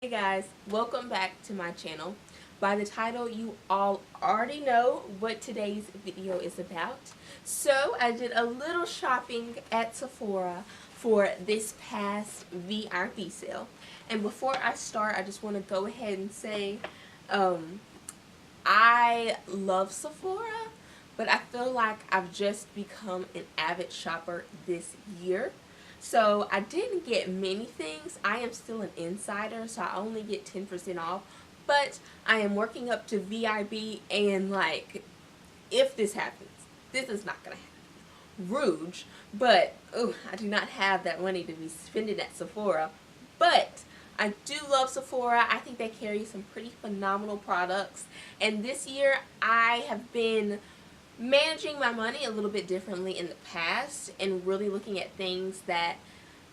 Hey guys, welcome back to my channel. By the title, you all already know what today's video is about. So I did a little shopping at Sephora for this past VIP sale. And before I start, I just want to go ahead and say I love Sephora, but I feel like I've just become an avid shopper this year. So I didn't get many things. I am still an insider, so I only get 10% off. But I am working up to VIB, and like, if this happens, this is not going to happen. Rouge, but I do not have that money to be spending at Sephora. But I do love Sephora. I think they carry some pretty phenomenal products. And this year I have been managing my money a little bit differently in the past and really looking at things that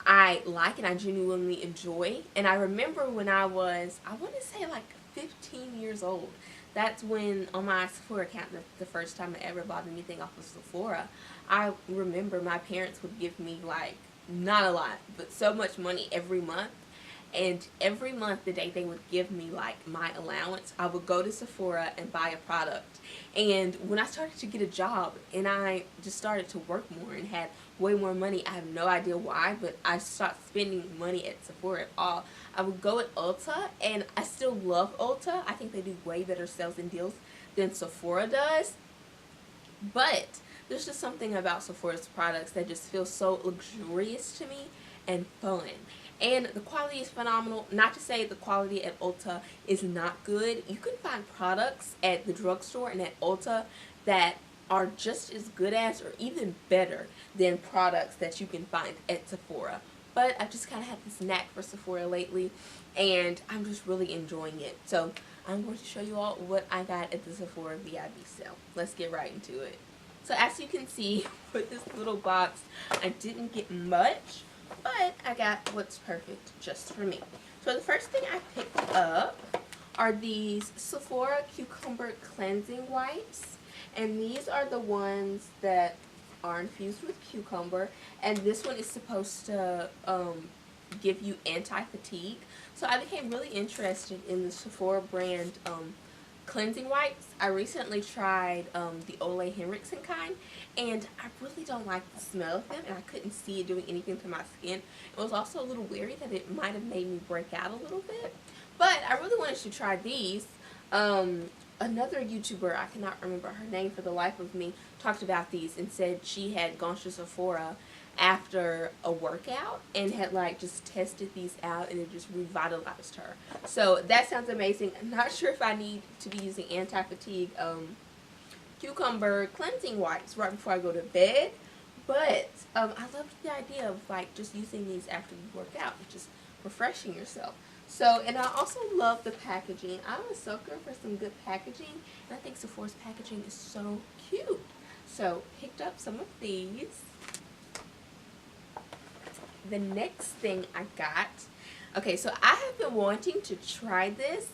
I like and I genuinely enjoy. And I remember when I was, I want to say like 15 years old. That's when on my Sephora account, the first time I ever bought anything off of Sephora, I remember my parents would give me like, not a lot, but so much money every month. And every month, the day they would give me like my allowance, I would go to Sephora and buy a product. And when I started to get a job and I just started to work more and had way more money, I have no idea why, but I stopped spending money at Sephora at all. I would go at Ulta, and I still love Ulta. I think they do way better sales and deals than Sephora does. But there's just something about Sephora's products that just feels so luxurious to me and fun. And the quality is phenomenal. Not to say the quality at Ulta is not good. You can find products at the drugstore and at Ulta that are just as good as or even better than products that you can find at Sephora. But I've just kind of had this knack for Sephora lately, and I'm just really enjoying it. So I'm going to show you all what I got at the Sephora VIP sale. Let's get right into it. So as you can see, with this little box, I didn't get much, but I got what's perfect just for me. So the first thing I picked up are these Sephora Cucumber Cleansing Wipes. And these are the ones that are infused with cucumber. And this one is supposed to give you anti-fatigue. So I became really interested in the Sephora brand cleansing wipes. I recently tried the Ole Henriksen kind, and I really don't like the smell of them, and I couldn't see it doing anything to my skin. It was also a little weary that it might have made me break out a little bit, but I really wanted to try these. Another YouTuber, I cannot remember her name for the life of me, talked about these and said she had gone to Sephora after a workout and had like just tested these out, and it just revitalized her. So that sounds amazing. I'm not sure if I need to be using anti-fatigue cucumber cleansing wipes right before I go to bed, but I love the idea of like just using these after you work out and just refreshing yourself. So, and I also love the packaging. I'm a sucker for some good packaging, and I think Sephora's packaging is so cute. So, picked up some of these. The next thing I got, okay, so I have been wanting to try this,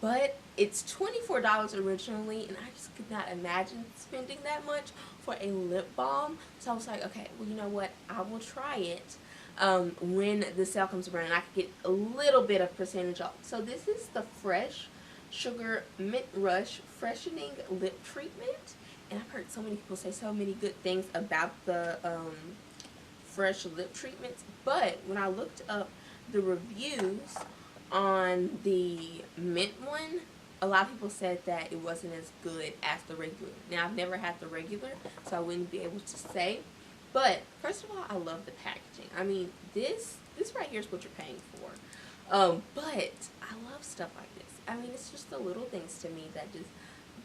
but it's $24 originally, and I just could not imagine spending that much for a lip balm. So I was like, okay, well, you know what, I will try it when the sale comes around, and I could get a little bit of percentage off. So this is the Fresh Sugar Mint Rush Freshening Lip Treatment, and I've heard so many people say so many good things about the fresh lip treatments, but when I looked up the reviews on the mint one, a lot of people said that it wasn't as good as the regular. Now, I've never had the regular, so I wouldn't be able to say. But first of all, I love the packaging. I mean, this right here is what you're paying for. But I love stuff like this. I mean, it's just the little things to me that just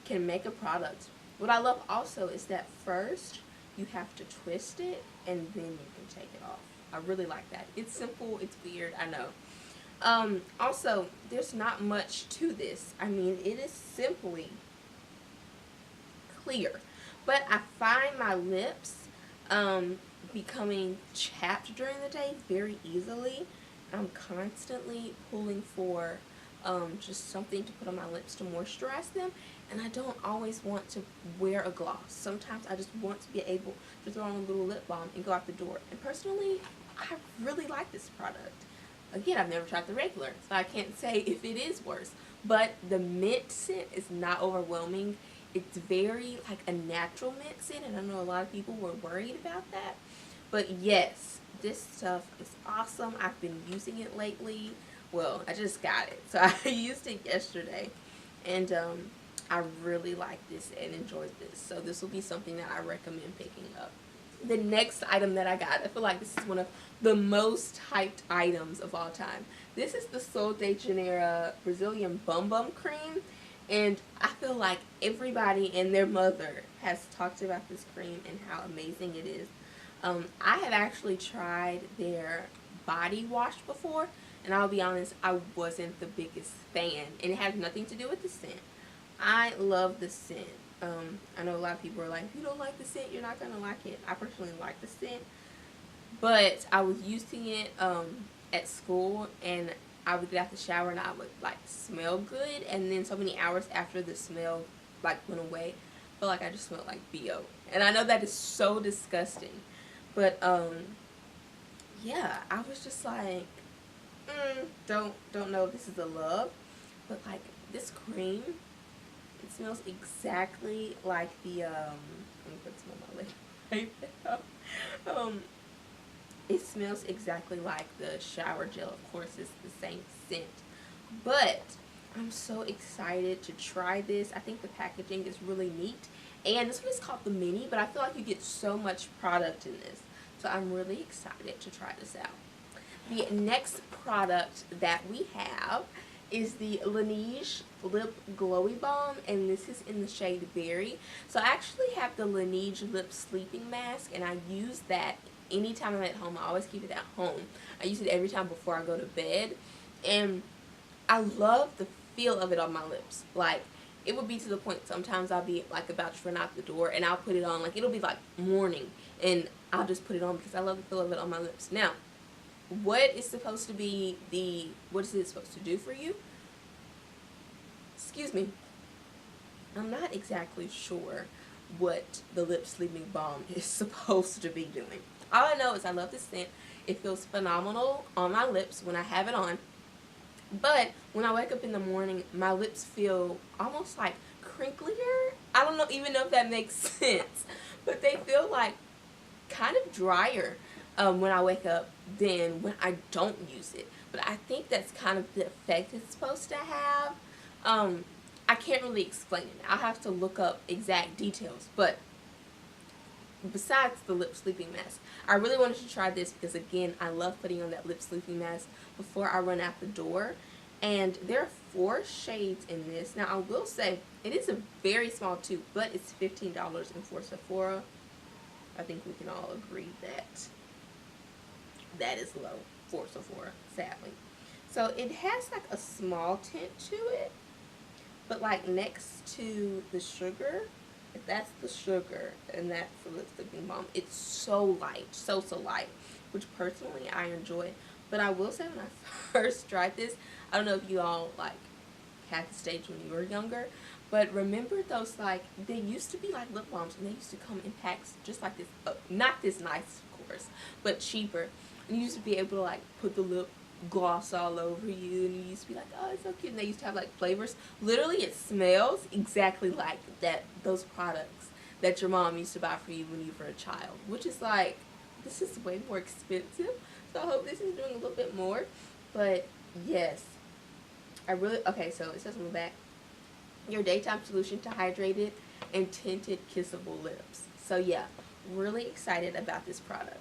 can make a product. What I love also is that first you have to twist it and then you can take it off. I really like that. It's simple, it's weird, I know. Also, there's not much to this. I mean, it is simply clear. But I find my lips becoming chapped during the day very easily. I'm constantly pulling for just something to put on my lips to moisturize them, and I don't always want to wear a gloss. Sometimes I just want to be able to throw on a little lip balm and go out the door. And personally, I really like this product. again, I've never tried the regular, so I can't say if it is worse. But the mint scent is not overwhelming. It's very like a natural mint scent, and I know a lot of people were worried about that. But yes, this stuff is awesome. I've been using it lately. Well, I just got it, so I used it yesterday, and I really like this and enjoyed this. So this will be something that I recommend picking up. The next item that I got, I feel like this is one of the most hyped items of all time. This is the Sol de Janeiro Brazilian Bum Bum Cream. And I feel like everybody and their mother has talked about this cream and how amazing it is. I have actually tried their body wash before, and I'll be honest, I wasn't the biggest fan. And it has nothing to do with the scent. I love the scent. I know a lot of people are like, if you don't like the scent, you're not going to like it. I personally like the scent. But I was using it at school, and I would get out the shower and I would like smell good, and then so many hours after the smell like went away, I felt like I just smelled like BO. And I know that is so disgusting. But yeah, I was just like, don't know if this is a love, but like this cream, it smells exactly like the let me put some on my lip right now. It smells exactly like the shower gel. Of course, it's the same scent, but I'm so excited to try this. I think the packaging is really neat, and this one is called the mini, but I feel like you get so much product in this, so I'm really excited to try this out. The next product that we have is the Laneige Lip Glowy Balm, and this is in the shade Berry. So I actually have the Laneige Lip Sleeping Mask, and I use that anytime I'm at home. I always keep it at home. I use it every time before I go to bed, and I love the feel of it on my lips. Like, it would be to the point sometimes I'll be like about to run out the door, and I'll put it on, like it'll be like morning, and I'll just put it on because I love the feel of it on my lips. Now, what is supposed to be what is it supposed to do for you? Excuse me. I'm not exactly sure what the lip sleeping balm is supposed to be doing. All I know is I love the scent. It feels phenomenal on my lips when I have it on. But when I wake up in the morning, my lips feel almost like crinklier. I don't know, even know if that makes sense. But they feel like kind of drier when I wake up than when I don't use it. But I think that's kind of the effect it's supposed to have. I can't really explain it. I'll have to look up exact details. But besides the lip sleeping mask, I really wanted to try this because, again, I love putting on that lip sleeping mask before I run out the door. And there are 4 shades in this. Now, I will say, it is a very small tube, but it's $15 in for Sephora. I think we can all agree that that is low for Sephora, sadly. So it has like a small tint to it, but like next to the sugar, if that's the sugar and that's the lip sleeping balm, it's so light, so light, which personally I enjoy. But I will say, when I first tried this, I don't know if you all like had the stage when you were younger, but remember those, like, they used to be like lip balms, and they used to come in packs just like this, not this nice of course, but cheaper. And you used to be able to like put the lip gloss all over you, and you used to be like, oh, it's so cute. And they used to have like flavors. Literally, it smells exactly like those products that your mom used to buy for you when you were a child, which is like, this is way more expensive. So I hope this is doing a little bit more. But yes, okay, so it says on the back, your daytime solution to hydrated and tinted kissable lips. So yeah, really excited about this product.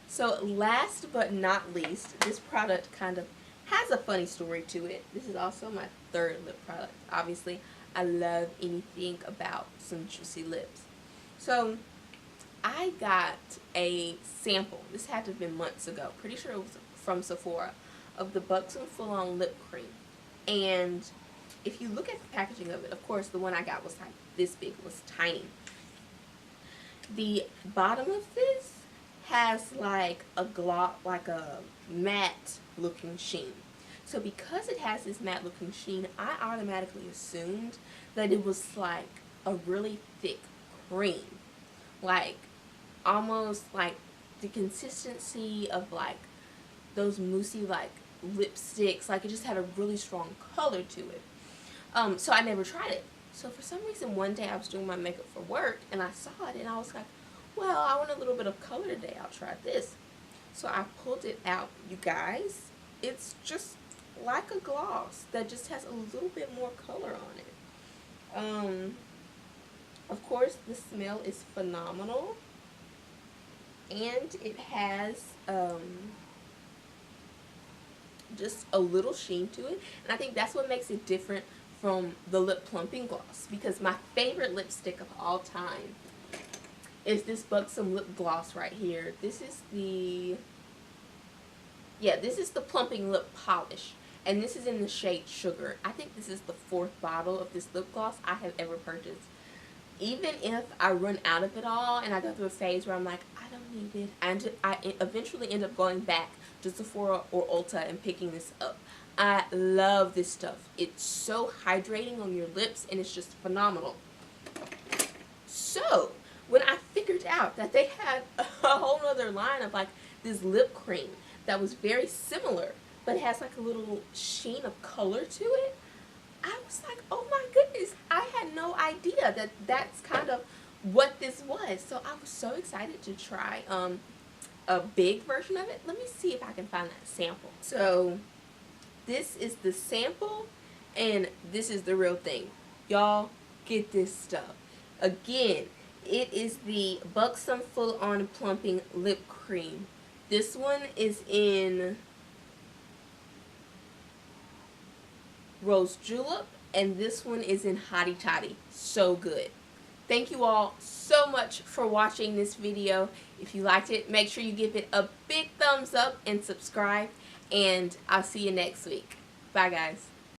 So last but not least, this product kind of has a funny story to it. This is also my 3rd lip product. Obviously, I love anything about some juicy lips. So I got a sample. This had to have been months ago. Pretty sure it was from Sephora, of the Buxom Full On Lip Cream. And if you look at the packaging of it, of course, the one I got was like this big. It was tiny. The bottom of this has like a gloss, like a matte looking sheen. So because it has this matte looking sheen, I automatically assumed that it was like a really thick cream, like almost like the consistency of like those moussey like lipsticks. Like, it just had a really strong color to it. So I never tried it. So for some reason, one day I was doing my makeup for work, and I saw it, and I was like, well, I want a little bit of color today. I'll try this. So I pulled it out. You guys, it's just like a gloss that just has a little bit more color on it. Of course, the smell is phenomenal, and it has just a little sheen to it, and I think that's what makes it different from the lip plumping gloss, because my favorite lipstick of all time is this Buxom lip gloss right here. This is the plumping lip polish, and this is in the shade Sugar. I think this is the 4th bottle of this lip gloss I have ever purchased. Even if I run out of it all and I go through a phase where I'm like, I don't need it, and I eventually end up going back to Sephora or Ulta and picking this up. I love this stuff. It's so hydrating on your lips, and it's just phenomenal. So when I figured out that they had a whole other line of like this lip cream that was very similar but has like a little sheen of color to it, I was like, oh my goodness, I had no idea that that's kind of what this was. So I was so excited to try a big version of it. Let me see if I can find that sample. So this is the sample, and this is the real thing. Y'all, get this stuff. Again, it is the Buxom Full On Plumping Lip Cream. This one is in Rose Julep, and this one is in Hottie Toddy. So good. Thank you all so much for watching this video. If you liked it, make sure you give it a big thumbs up and subscribe, and I'll see you next week. Bye, guys.